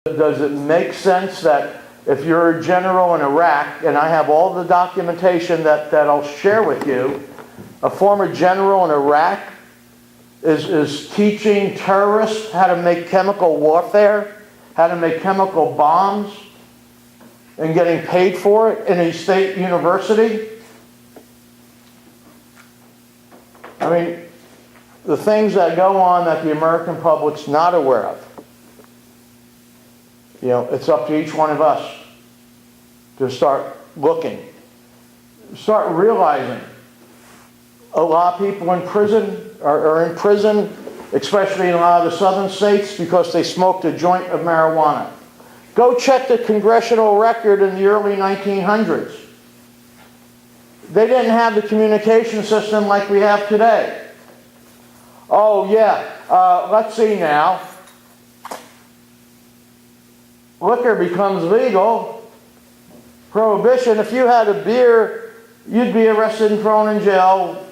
Does it make sense that if you're a general in Iraq, and I have all the documentation that I'll share with you, a former general in Iraq is teaching terrorists how to make chemical warfare, how to make chemical bombs, and getting paid for it in a state university? I mean, the things that go on that the American public's not aware of. You know, it's up to each one of us to start looking, start realizing a lot of people in prison are in prison, especially in a lot of the southern states, because they smoked a joint of marijuana. Go check the congressional record in the early 1900s. They didn't have the communication system like we have today. Oh yeah, let's see now. Liquor becomes legal. Prohibition, if you had a beer, you'd be arrested and thrown in jail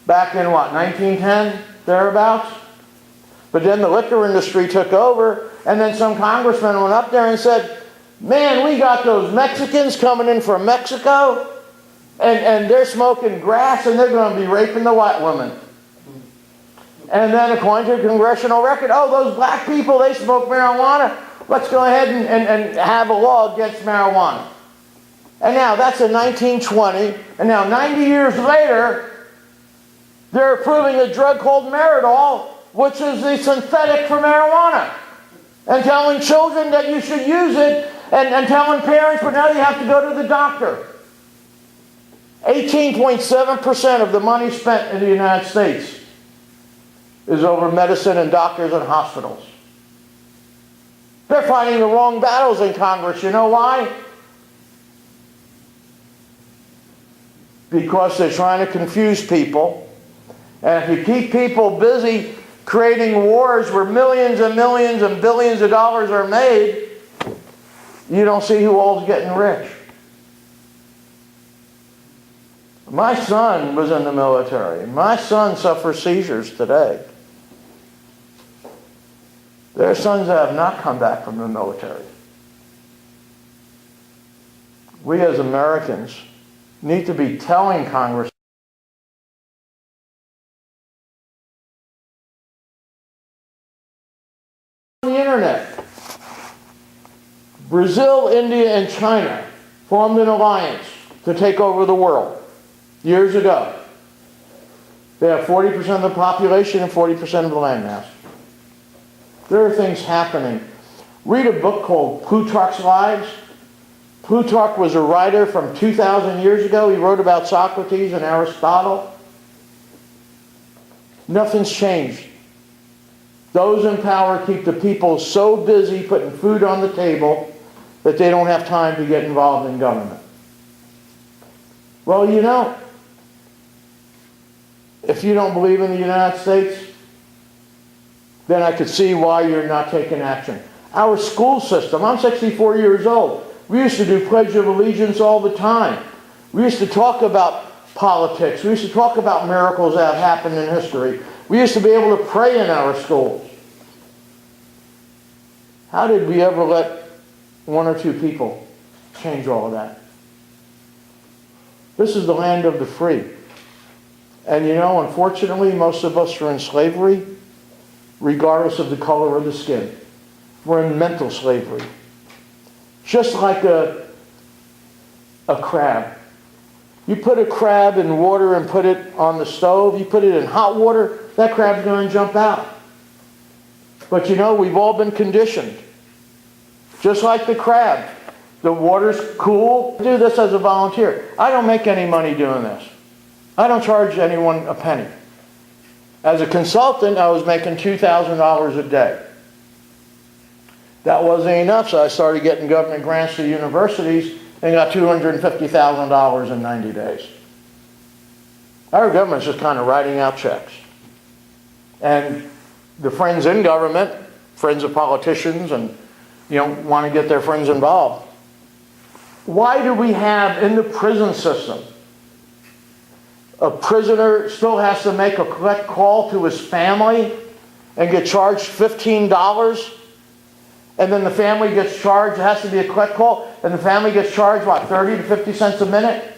back in what, 1910, thereabouts? But then the liquor industry took over, and then some congressman went up there and said, man, we got those Mexicans coming in from Mexico, and they're smoking grass, and they're going to be raping the white women. And then according to the congressional record, oh, those black people, they smoke marijuana. Let's go ahead and have a law against marijuana. And now that's in 1920, and now 90 years later, they're approving a drug called Meridol, which is the synthetic for marijuana, and telling children that you should use it, and telling parents, but now you have to go to the doctor. 18.7% of the money spent in the United States is over medicine and doctors and hospitals. They're fighting the wrong battles in Congress. You know why? Because they're trying to confuse people. And if you keep people busy creating wars where millions and millions and billions of dollars are made, you don't see who all's getting rich. My son was in the military. My son suffers seizures today. There are sons that have not come back from the military. We as Americans need to be telling Congress on the internet. Brazil, India, and China formed an alliance to take over the world years ago. They have 40% of the population and 40% of the landmass. There are things happening. Read a book called Plutarch's Lives. Plutarch was a writer from 2,000 years ago. He wrote about Socrates and Aristotle. Nothing's changed. Those in power keep the people so busy putting food on the table that they don't have time to get involved in government. Well, you know, if you don't believe in the United States, then I could see why you're not taking action. Our school system, I'm 64 years old. We used to do Pledge of Allegiance all the time. We used to talk about politics. We used to talk about miracles that have happened in history. We used to be able to pray in our schools. How did we ever let one or two people change all of that? This is the land of the free. And you know, unfortunately, most of us are in slavery, regardless of the color of the skin. We're in mental slavery. Just like a crab. You put a crab in water and put it on the stove, you put it in hot water, that crab's going to jump out. But you know, we've all been conditioned. Just like the crab. The water's cool. I do this as a volunteer. I don't make any money doing this. I don't charge anyone a penny. As a consultant, I was making $2,000 a day. That wasn't enough, so I started getting government grants to universities and got $250,000 in 90 days. Our government's just kind of writing out checks. And the friends in government, friends of politicians, and want to get their friends involved. Why do we have in the prison system a prisoner still has to make a collect call to his family and get charged $15 And then the family gets charged, it has to be a collect call, and the family gets charged, what, 30 to 50 cents a minute?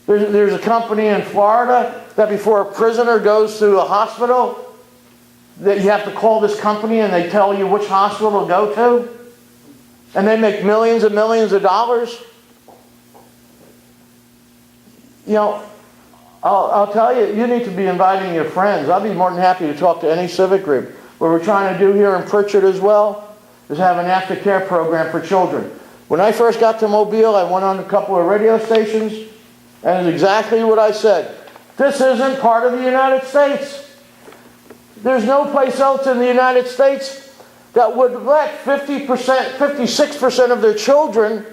There's a company in Florida that before a prisoner goes to a hospital, that you have to call this company and they tell you which hospital to go to. And they make millions and millions of dollars. You know, I'll tell you, you need to be inviting your friends. I'll be more than happy to talk to any civic group. What we're trying to do here in Pritchard as well is have an aftercare program for children. When I first got to Mobile, I went on a couple of radio stations, and it's exactly what I said. This isn't part of the United States. There's no place else in the United States that would let 50%, 56% of their children